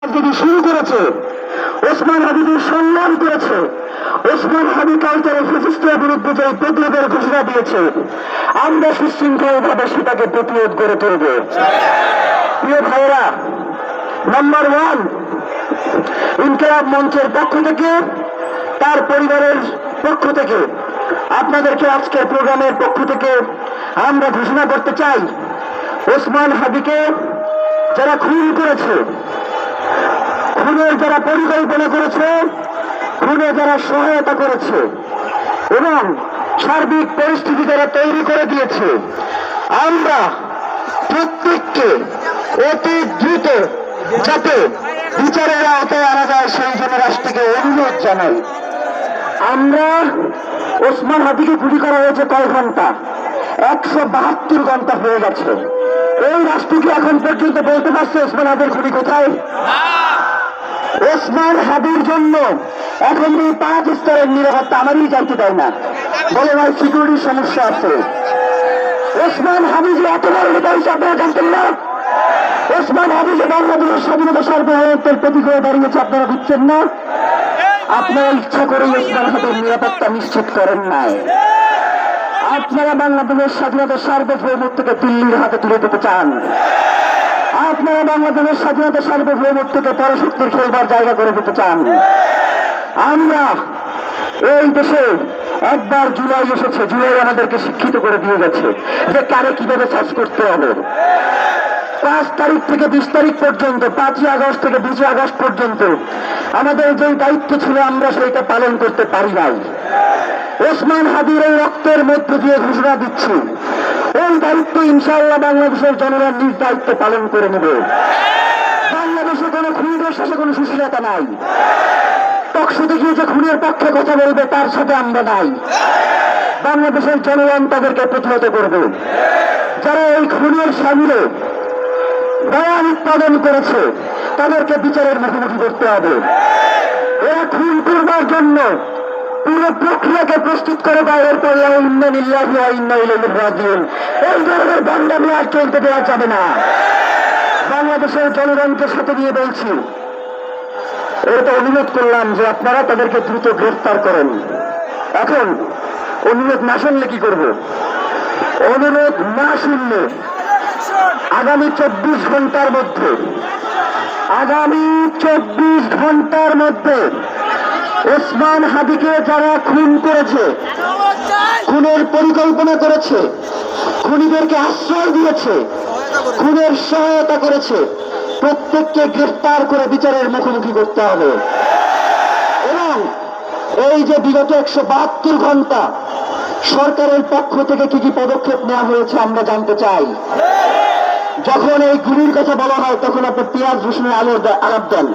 রাজনীতি শুরু করেছে, ওসমান হাদিকে সম্মান করেছে, ওসমান হাদি কালচারের ফ্যাসিস্টের বিরুদ্ধে যে প্রতিরোধের ঘোষণা দিয়েছে, আমরা সুশৃঙ্খলভাবে সেটাকে প্রতিরোধ করে তুলব। প্রিয় ভাইয়েরা, নাম্বার ওয়ান, ইনকিলাব মঞ্চের পক্ষ থেকে, তার পরিবারের পক্ষ থেকে, আপনাদেরকে আজকের প্রোগ্রামের পক্ষ থেকে আমরা ঘোষণা করতে চাই, ওসমান হাদিকে যারা খুন করেছে, খুনের যারা পরিকল্পনা করেছে, খুনে যারা সহায়তা করেছে এবং সার্বিক পরিস্থিতি যারা তৈরি করে দিয়েছে, আমরা প্রত্যেককে অতি দ্রুত যাতে বিচারের আওতায় আনা যায় সেই জন্য রাষ্ট্রকে অনুরোধ জানাই। আমরা ওসমান হাদিকে গুলি করা হয়েছে কয় ঘন্টা? 172 ঘন্টা হয়ে গেছে। এই রাষ্ট্রকে এখন পর্যন্ত বলতে পারছে ওসমান হাদির খুনি কোথায়? ওসমান হাদির জন্য এখন এই 5 স্তরের নিরাপত্তা আমারই জানতে দেয় না, বলে ভাই সিকিউরিটির সমস্যা আছে। ওসমান হাদি যে এত বড় নেতা হিসেবে আপনারা জানতেন না? ওসমান হাদি যে বাংলাদেশের স্বাধীনতা সার্বভৌমত্বের প্রতীক হয়ে দাঁড়িয়েছে আপনারা বুঝছেন না? আপনারা ইচ্ছা করে ওসমান হাদির নিরাপত্তা নিশ্চিত করেন নাই। আপনারা বাংলাদেশের স্বাধীনতা সার্বভৌমত্বকে দিল্লির হাতে তুলে দিতে চান। আপনারা বাংলাদেশের স্বাধীনতা সার্বভৌমত্বকে পরশক্তির খেলবার জায়গা করে দিতে চান। আমরা এই দেশে একবার জুলাই এসেছে, জুলাই আমাদেরকে শিক্ষিত করে দিয়ে গেছে যে কারে কিভাবে চাষ করতে হবে। 5 তারিখ থেকে 20 তারিখ পর্যন্ত, 5ই আগস্ট থেকে 20 আগস্ট পর্যন্ত আমাদের যে দায়িত্ব ছিল আমরা সেইটা পালন করতে পারি নাই। ওসমান হাদির এই রক্তের মধ্য দিয়ে ঘোষণা দিচ্ছি, এই দায়িত্ব ইনশাআল্লাহ বাংলাদেশের জনগণ নিজ দায়িত্ব পালন করে নেবে। বাংলাদেশে কোনো খুনের সাথে কোনো সুশীলতা নাই। টকশোতে গিয়ে যে খুনের পক্ষে কথা বলবে তার সাথে আমরা নাই। বাংলাদেশের জনগণ তাদেরকে প্রতিহত করবে। যারা এই খুনের সামিলে বয়ান উৎপাদন করেছে তাদেরকে বিচারের মুখোমুখি করতে হবে। এরা খুন করবার জন্য পুরো প্রক্রিয়াকে প্রস্তুত করে দেয়। এরপর এই ধরনের বাংলাদেশ আর চলতে দেওয়া যাবে না। বাংলাদেশের জনগণকে সাথে নিয়ে বলছি, এটা অনুরোধ করলাম যে আপনারা তাদেরকে দ্রুত গ্রেফতার করেন। এখন অনুরোধ না শুনলে কি করব? অনুরোধ না শুনলে আগামী 24 ঘন্টার মধ্যে, আগামী 24 ঘন্টার মধ্যে ওসমান হাদিকে যারা খুন করেছে, খুনের পরিকল্পনা করেছে, খুনিদেরকে আশ্রয় দিয়েছে, খুনের সহায়তা করেছে, প্রত্যেককে গ্রেফতার করে বিচারের মুখোমুখি করতে হবে। এবং এই যে বিগত 172 ঘন্টা সরকারের পক্ষ থেকে কি কি পদক্ষেপ নেওয়া হয়েছে আমরা জানতে চাই। যখন এই গুলির কথা বলা হয় তখন আপনি পেঁয়াজ রসুনের আলাপ দেন।